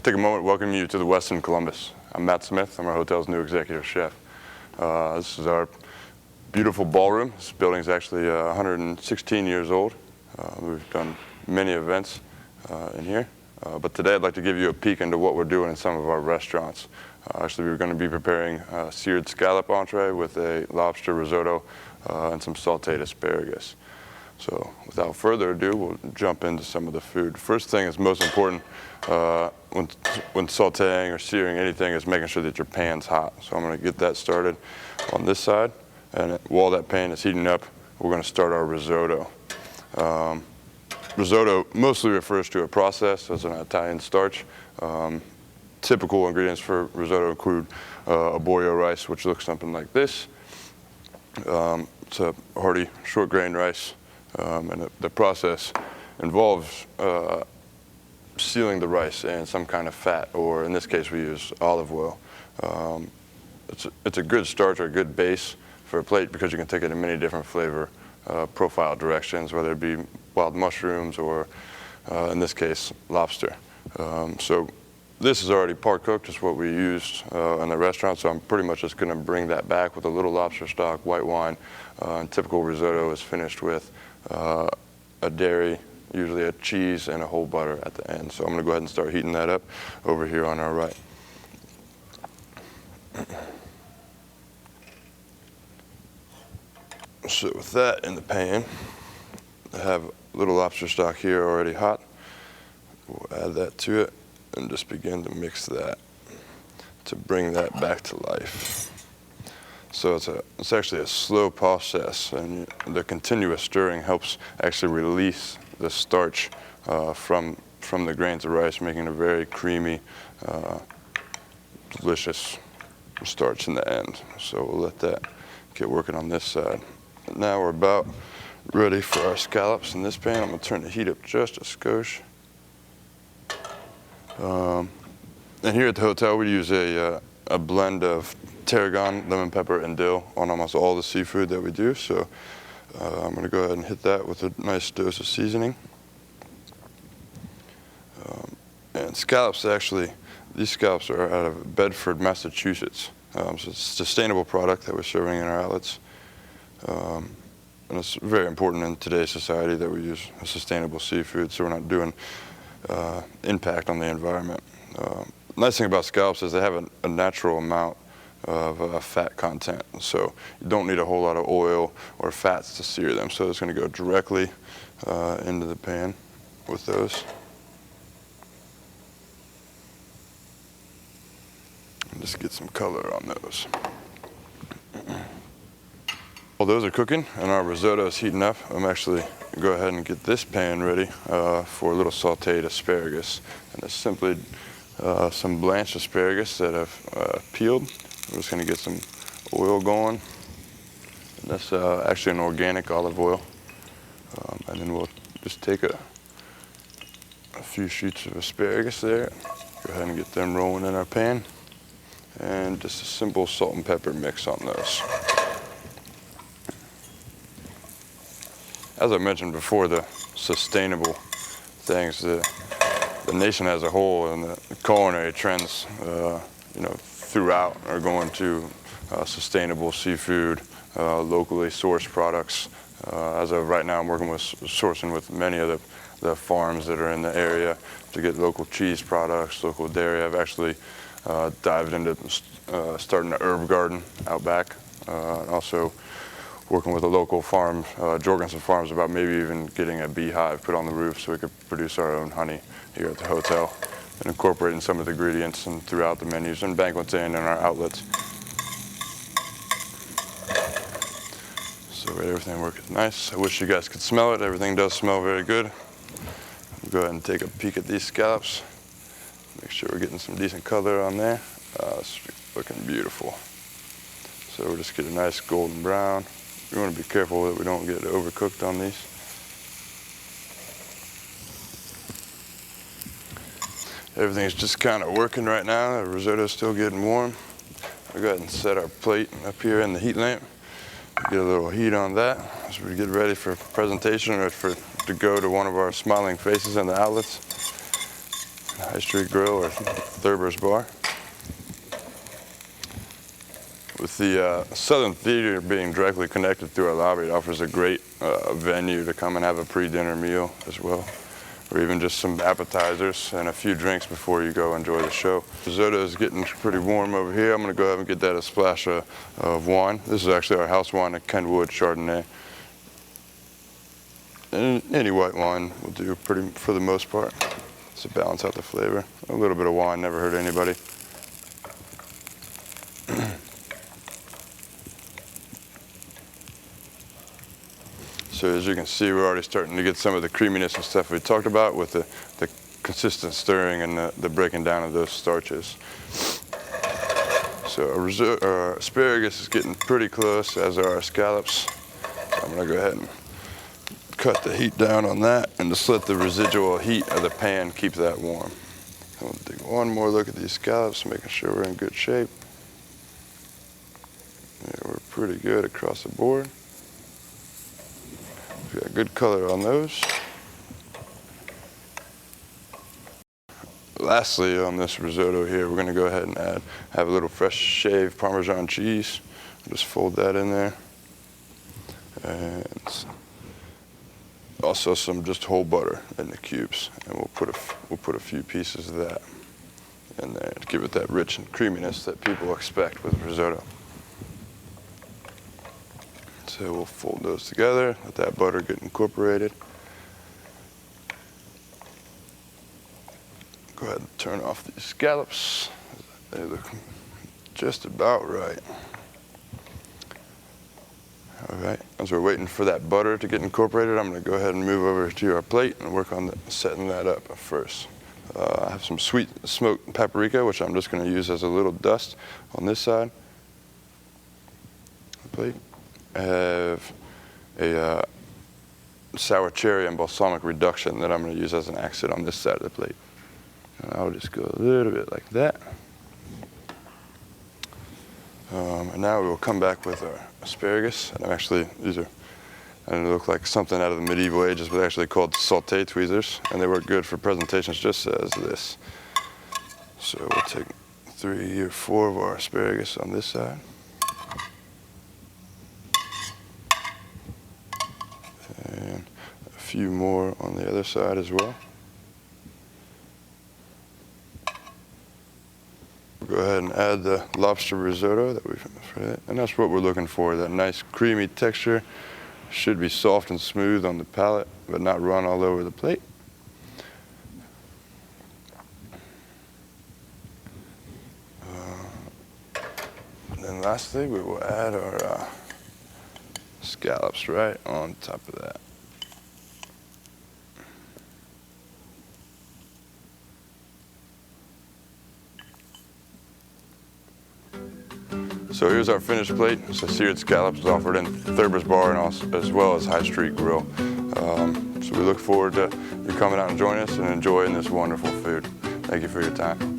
take a moment to welcome you to the Westin Columbus. I'm Matt Smith. I'm our hotel's new executive chef. This is our beautiful ballroom. This building is actually 116 years old. We've done many events in here. But today I'd like to give you a peek into what we're doing in some of our restaurants. Actually, we're going to be preparing a seared scallop entree with a lobster risotto and some sauteed asparagus. So without further ado, we'll jump into some of the food. First thing is most important when sauteing or searing anything is making sure that your pan's hot. So I'm going to get that started on this side, and while that pan is heating up, we're going to start our risotto. Risotto mostly refers to a process as an Italian starch. Typical ingredients for risotto include arborio rice, which looks something like this. It's a hearty short grain rice, and the process involves sealing the rice in some kind of fat, or in this case we use olive oil. It's a good starch or a good base for a plate because you can take it in many different flavor profile directions, whether it be wild mushrooms or, in this case, lobster. So this is already part cooked, is what we used in the restaurant, so I'm pretty much just going to bring that back with a little lobster stock, white wine, and typical risotto is finished with a dairy, usually a cheese, and a whole butter at the end. So I'm going to go ahead and start heating that up over here on our right. So with that in the pan, I have a little lobster stock here already hot. We'll add that to it and just begin to mix that to bring that back to life. So it's actually a slow process, and the continuous stirring helps actually release the starch from the grains of rice, making a very creamy, delicious starch in the end. So we'll let that get working on this side. And now we're about ready for our scallops in this pan. I'm going to turn the heat up just a skosh. And here at the hotel we use a blend of tarragon, lemon pepper, and dill on almost all the seafood that we do. So I'm going to go ahead and hit that with a nice dose of seasoning. And scallops, actually, these scallops are out of Bedford, Massachusetts. So it's a sustainable product that we're serving in our outlets. And it's very important in today's society that we use sustainable seafood so we're not doing impact on the environment. Nice thing about scallops is they have a natural amount of fat content, so you don't need a whole lot of oil or fats to sear them. So it's going to go directly into the pan with those. And just get some color on those. While those are cooking and our risotto is heating up, I'm actually going to go ahead and get this pan ready for a little sauteed asparagus. And it's simply some blanched asparagus that I've peeled. We're just going to get some oil going. And that's actually an organic olive oil. And then we'll just take a few sheets of asparagus there. Go ahead and get them rolling in our pan. And just a simple salt and pepper mix on those. As I mentioned before, the sustainable things, the nation as a whole and the culinary trends, throughout are going to sustainable seafood, locally sourced products. As of right now, I'm working with sourcing with many of the farms that are in the area to get local cheese products, local dairy. I've actually dived into starting an herb garden out back, and also working with a local farm, Jorgensen Farms, about maybe even getting a beehive put on the roof so we could produce our own honey here at the hotel and incorporating some of the ingredients and throughout the menus and banquets and in our outlets. So everything works nice. I wish you guys could smell it. Everything does smell very good. We'll go ahead and take a peek at these scallops. Make sure we're getting some decent color on there. It's looking beautiful. So we'll just get a nice golden brown. We want to be careful that we don't get overcooked on these. Everything's just kind of working right now. The risotto's still getting warm. We'll go ahead and set our plate up here in the heat lamp. Get a little heat on that as we get ready for presentation or to go to one of our smiling faces in the outlets. High Street Grill or Thurber's Bar. With the Southern Theater being directly connected through our lobby, it offers a great venue to come and have a pre-dinner meal as well, or even just some appetizers and a few drinks before you go enjoy the show. Risotto is getting pretty warm over here. I'm going to go ahead and get that a splash of wine. This is actually our house wine, a Kenwood Chardonnay. And any white wine will do for the most part to balance out the flavor. A little bit of wine never hurt anybody. So as you can see, we're already starting to get some of the creaminess and stuff we talked about with the consistent stirring and the breaking down of those starches. So our asparagus is getting pretty close, as are our scallops. So I'm going to go ahead and cut the heat down on that and just let the residual heat of the pan keep that warm. I'm going to take one more look at these scallops, making sure we're in good shape. Yeah, we're pretty good across the board. We've got good color on those. Lastly, on this risotto here, we're going to go ahead and have a little fresh shaved Parmesan cheese. Just fold that in there. And also some just whole butter in the cubes. And we'll put a few pieces of that in there to give it that rich and creaminess that people expect with risotto. So we'll fold those together, let that butter get incorporated. Go ahead and turn off these scallops. They look just about right. All right, as we're waiting for that butter to get incorporated, I'm going to go ahead and move over to our plate and work on setting that up first. I have some sweet smoked paprika, which I'm just going to use as a little dust on this side of the plate. I have a sour cherry and balsamic reduction that I'm going to use as an accent on this side of the plate. And I'll just go a little bit like that. And now we will come back with our asparagus. And these are, I don't know, look like something out of the medieval ages, but they're actually called sauté tweezers. And they work good for presentations just as this. So we'll take 3 or 4 of our asparagus on this side. And a few more on the other side as well. We'll go ahead and add the lobster risotto that and that's what we're looking for, that nice creamy texture. Should be soft and smooth on the palate, but not run all over the plate. And then lastly, we will add our scallops right on top of that. So here's our finished plate. So seared scallops offered in Thurber's Bar and also, as well as High Street Grill. So we look forward to you coming out and joining us and enjoying this wonderful food. Thank you for your time.